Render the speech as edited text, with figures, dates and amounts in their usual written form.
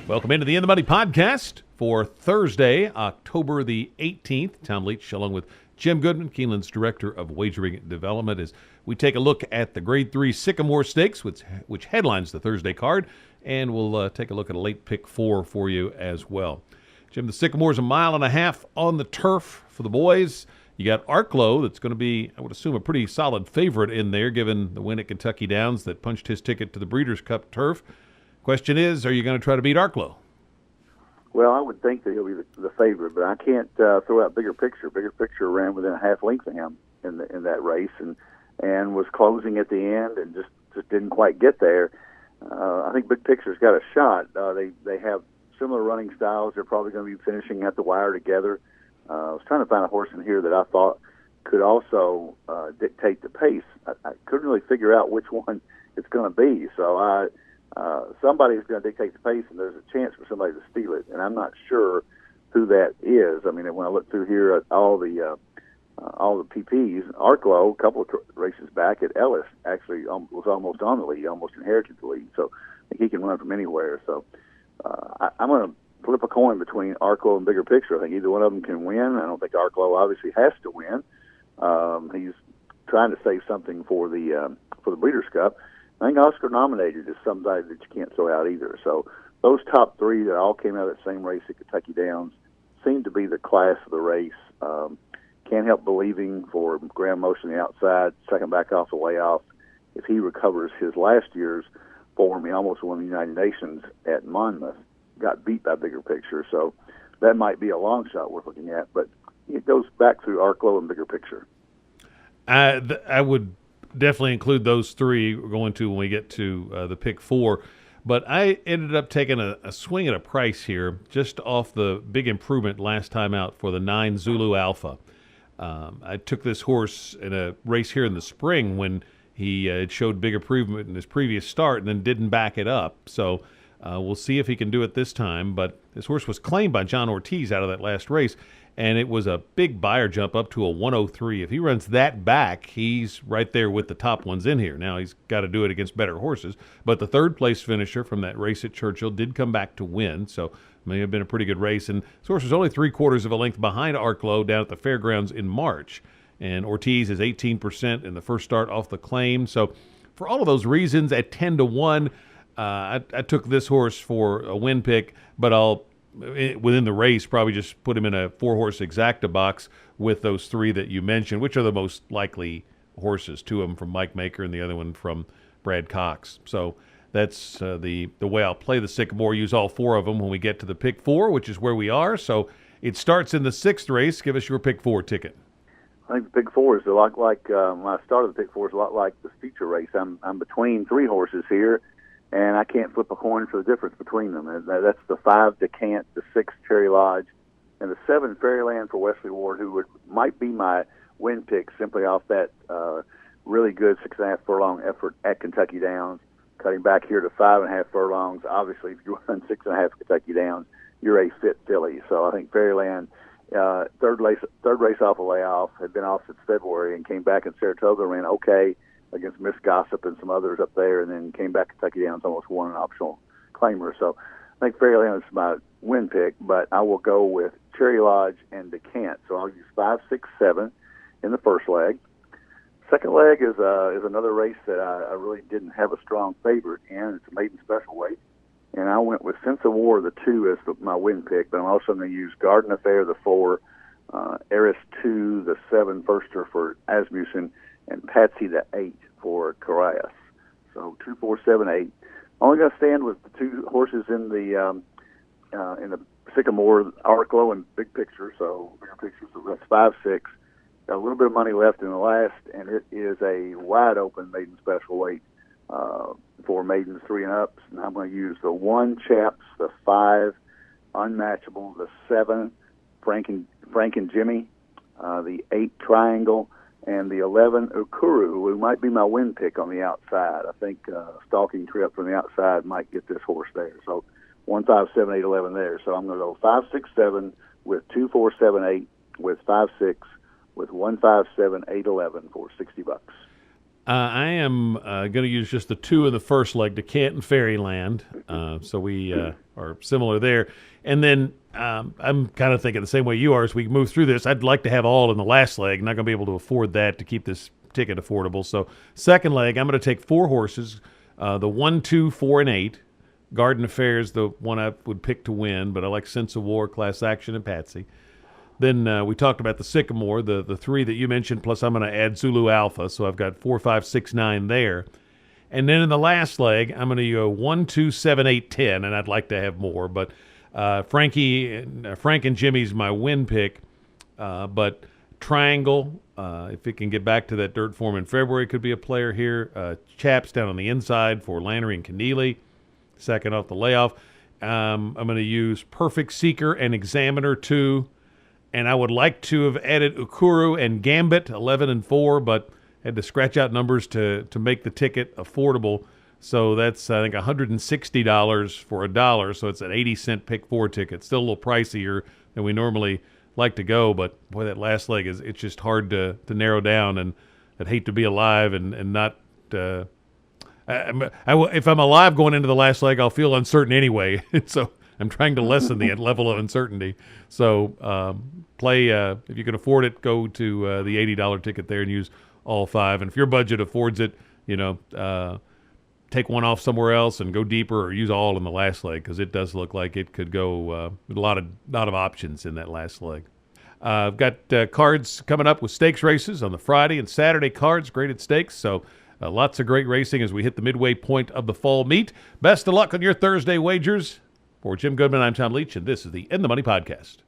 Welcome into the In the Money podcast for Thursday, October the 18th. Tom Leach along with Jim Goodman, Keeneland's Director of Wagering Development, as we take a look at the Grade 3 Sycamore Stakes, which headlines the Thursday card, and we'll take a look at a late pick 4 for you as well. Jim, the Sycamore's a mile and a half on the turf for the boys. You got Arklow that's going to be, I would assume, a pretty solid favorite in there, given the win at Kentucky Downs that punched his ticket to the Breeders' Cup turf. Question is, are you going to try to beat Arklow? Well, I would think that he'll be the favorite, but I can't throw out Bigger Picture. Bigger Picture ran within a half length of him in that race, and was closing at the end, and just didn't quite get there. I think Big Picture's got a shot. They have similar running styles. They're probably going to be finishing at the wire together. I was trying to find a horse in here that I thought could also dictate the pace. I couldn't really figure out which one it's going to be, so somebody's going to dictate the pace, and there's a chance for somebody to steal it, and I'm not sure who that is. I mean, when I look through here at all the PPs, Arklow, a couple of races back at Ellis, actually was almost on the lead, almost inherited the lead, so I think he can run from anywhere. So I'm going to flip a coin between Arklow and Bigger Picture. I think either one of them can win. I don't think Arklow obviously has to win. He's trying to save something for the Breeders' Cup. I think Oscar Nominated is somebody that you can't throw out either. So those top three that all came out of that same race at Kentucky Downs seem to be the class of the race. Can't help believing for Graham Motion on the outside, second back off the layoff. If he recovers his last year's form, he almost won the United Nations at Monmouth, got beat by Bigger Picture. So that might be a long shot worth looking at, but it goes back through Arklow and Bigger Picture. I would definitely include those three we're going to when we get to the pick 4. But I ended up taking a swing at a price here just off the big improvement last time out for the 9 Zulu Alpha. I took this horse in a race here in the spring when he had showed big improvement in his previous start and then didn't back it up. So we'll see if he can do it this time. But this horse was claimed by John Ortiz out of that last race, and it was a big buyer jump up to a 103. If he runs that back, he's right there with the top ones in here. Now, he's got to do it against better horses, but the third-place finisher from that race at Churchill did come back to win, so may have been a pretty good race. And this horse was only 3/4 of a length behind Arklow down at the Fairgrounds in March, and Ortiz is 18% in the first start off the claim. So for all of those reasons, at 10-1, I took this horse for a win pick, but I'll within the race probably just put him in a 4-horse exacta box with those three that you mentioned, which are the most likely horses, 2 of them from Mike Maker and the other one from Brad Cox. So that's the way I'll play the Sycamore, use all 4 of them when we get to the pick 4, which is where we are. So it starts in the 6th race. Give us your pick 4 ticket. I think the pick 4 is a lot like when I started the pick 4 is a lot like the feature race. I'm between 3 horses here, and I can't flip a coin for the difference between them. And that's the 5 Decant, the 6 Cherry Lodge, and the 7 Fairyland for Wesley Ward, who might be my win pick simply off that really good 6.5 furlong effort at Kentucky Downs. Cutting back here to 5.5 furlongs. Obviously, if you run 6.5 Kentucky Downs, you're a fit filly. So I think Fairyland, third race off a layoff, had been off since February and came back in Saratoga, ran okay against Miss Gossip and some others up there, and then came back Kentucky Downs, almost won an optional claimer. So I think Fairyland is my win pick, but I will go with Cherry Lodge and Decant. So I'll use 5, 6, 7 in the first leg. Second leg is another race that I really didn't have a strong favorite in. It's a maiden special weight, and I went with Sense of War, the 2, as my win pick, but I'm also going to use Garden Affair, the 4, Eris 2, the 7 firster for Asmussen, and Patsy, the 8 for Carias. So 2, 4, 7, 8. Only going to stand with the 2 horses in the Sycamore, Arklow and Big Picture. So Bigger Picture, so that's 5, 6. Got a little bit of money left in the last, and it is a wide open maiden special weight for maidens 3 and ups. And I'm going to use the 1 Chaps, the 5 Unmatchable, the 7 Frank and Jimmy, the 8 Triangle, and the 11 Ukuru, who might be my win pick on the outside. I think Stalking Trip from the outside might get this horse there. So 1, 5, 7, 8, 11 there. So I'm going to go 5, 6, 7 with 2, 4, 7, 8 with 5, 6 with 1, 5, 7, 8, 11 for $60. I am going to use just the two in the first leg, DeCant and Fairyland. So we are similar there. And then I'm kind of thinking the same way you are as we move through this. I'd like to have all in the last leg. Not going to be able to afford that to keep this ticket affordable. So second leg, I'm going to take 4 horses, the 1, 2, 4, and 8. Garden Affairs, the one I would pick to win, but I like Sense of War, Class Action, and Patsy. Then we talked about the Sycamore, the 3 that you mentioned, plus I'm going to add Zulu Alpha, so I've got 4, 5, 6, 9 there. And then in the last leg, I'm going to go 1, 2, 7, 8, 10, and I'd like to have more, but Frank and Jimmy's my win pick, but Triangle, if it can get back to that dirt form in February, could be a player here. Chaps down on the inside for Lannery and Keneally, second off the layoff. I'm going to use Perfect Seeker and Examiner 2. And I would like to have added Ukuru and Gambit, 11 and 4, but had to scratch out numbers to make the ticket affordable. So that's, I think, $160 for $1. So it's an 80-cent pick 4 ticket. Still a little pricier than we normally like to go, but boy, that last leg it's just hard to narrow down. And I'd hate to be alive and not. If I'm alive going into the last leg, I'll feel uncertain anyway. So I'm trying to lessen the level of uncertainty. So play, if you can afford it, go to the $80 ticket there and use all 5. And if your budget affords it, take one off somewhere else and go deeper, or use all in the last leg, because it does look like it could go with a lot of options in that last leg. I've got cards coming up with stakes races on the Friday and Saturday cards, graded stakes. So lots of great racing as we hit the midway point of the fall meet. Best of luck on your Thursday wagers. For Jim Goodman, I'm Tom Leach, and this is the In the Money Podcast.